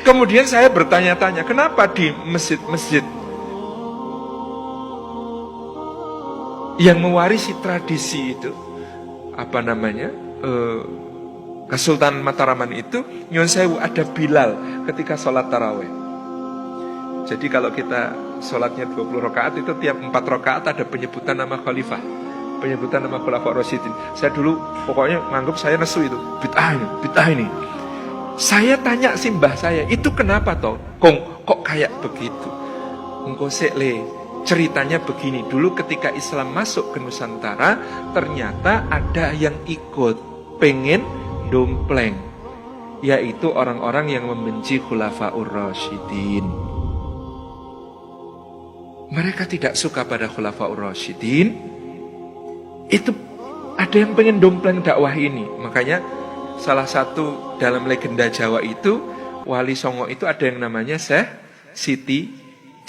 Kemudian saya bertanya-tanya, kenapa di masjid-masjid yang mewarisi tradisi itu, Kesultanan Mataraman itu, nyuwun sewu, ada Bilal ketika sholat taraweh. Jadi kalau kita sholatnya 20 rakaat itu tiap 4 rakaat ada penyebutan nama khalifah, penyebutan nama khulafaur rasyidin. Saya dulu pokoknya nganggap saya nesu itu, bid'ah ini. Saya tanya simbah saya, itu kenapa toh? Kok kayak begitu? Engko sekle, ceritanya begini. Dulu ketika Islam masuk ke Nusantara, ternyata ada yang ikut pengen dompleng, yaitu orang-orang yang membenci khulafaur rasyidin. Mereka tidak suka pada khulafaur rasyidin. Itu ada yang pengen dompleng dakwah ini. Makanya salah satu dalam legenda Jawa itu, Wali Songo itu ada yang namanya Syekh Siti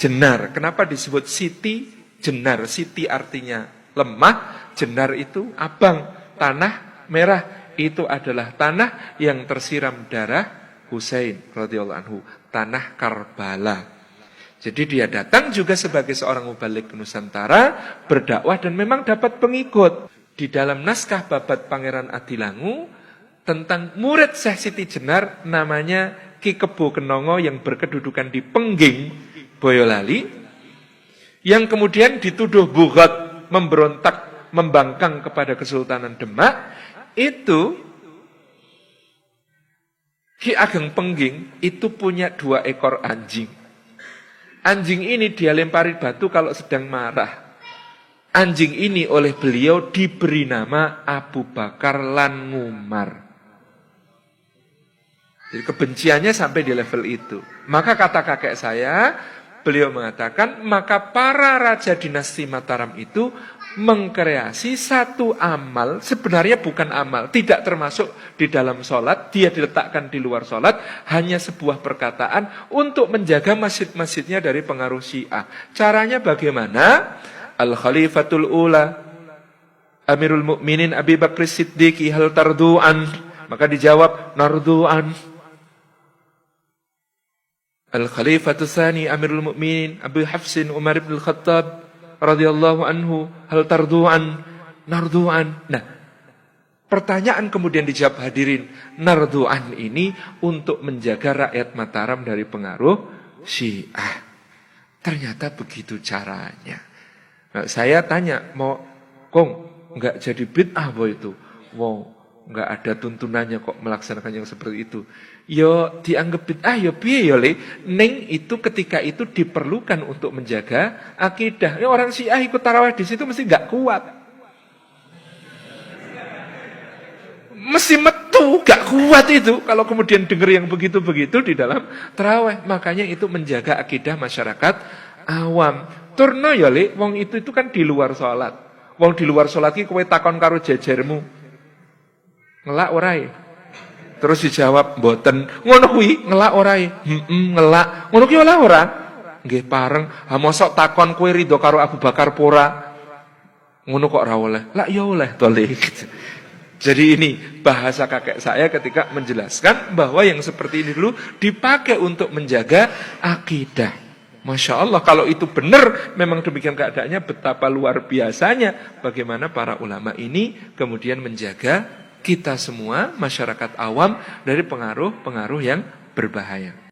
Jenar. Kenapa disebut Siti Jenar? Siti artinya lemah, Jenar itu abang, tanah merah. Itu adalah tanah yang tersiram darah Husain radhiyallahu anhu, tanah Karbala. Jadi dia datang juga sebagai seorang mubalik ke Nusantara, berdakwah dan memang dapat pengikut. Di dalam naskah Babat Pangeran Adilangu tentang murid Syekh Siti Jenar namanya Ki Kebo Kenongo yang berkedudukan di Pengging, Boyolali, yang kemudian dituduh bughat, memberontak, membangkang kepada Kesultanan Demak. Itu Ki Ageng Pengging itu punya 2 ekor anjing. Anjing ini dia lempari batu kalau sedang marah. Anjing ini oleh beliau diberi nama Abu Bakar lan Ngumar. Jadi kebenciannya sampai di level itu. Maka kata kakek saya, beliau mengatakan, maka para raja dinasti Mataram itu mengkreasi satu amal, sebenarnya bukan amal, tidak termasuk di dalam sholat, dia diletakkan di luar sholat, hanya sebuah perkataan untuk menjaga masjid-masjidnya dari pengaruh Syiah. Caranya bagaimana? Al-Khalifatul Ula, Amirul Mukminin Abi Bakr Siddiqi hal tardu'an. Maka dijawab, nardu'an. Al-Khalifatul Tsani Amirul Mukminin Abu Hafsin Umar ibn Khattab radhiyallahu anhu hal tardu'an, nardu'an. Nah, pertanyaan kemudian dijawab hadirin, nardu'an ini untuk menjaga rakyat Mataram dari pengaruh Syiah. Ternyata begitu caranya. Nah, saya tanya, mau enggak jadi bid'ah boh itu? Wow, enggak ada tuntunannya kok melaksanakan yang seperti itu. Yo dianggap bid'ah yo piye yo le, ning itu ketika itu diperlukan untuk menjaga akidah. Ya, orang Syiah ikut tarawih di situ mesti enggak kuat. Mesti metu, enggak kuat itu kalau kemudian dengar yang begitu-begitu di dalam tarawih. Makanya itu menjaga akidah masyarakat awam. Turno ya le, wong itu kan di luar salat. Wong di luar salat ki kowe takon karo jejermu. Ngelak ora e? Terus dijawab mboten. Ngono kuwi ngelak ora e? Ngelak. Ngono ki ora? Nggih pareng. Ha mosok takon kowe rido karo Abu Bakar pora. Ngono kok ora oleh. Lah ya oleh to le. Jadi ini bahasa kakek saya ketika menjelaskan bahwa yang seperti ini dulu dipakai untuk menjaga akidah. Masya Allah, kalau itu benar, memang demikian keadaannya, betapa luar biasanya bagaimana para ulama ini kemudian menjaga kita semua, masyarakat awam, dari pengaruh-pengaruh yang berbahaya.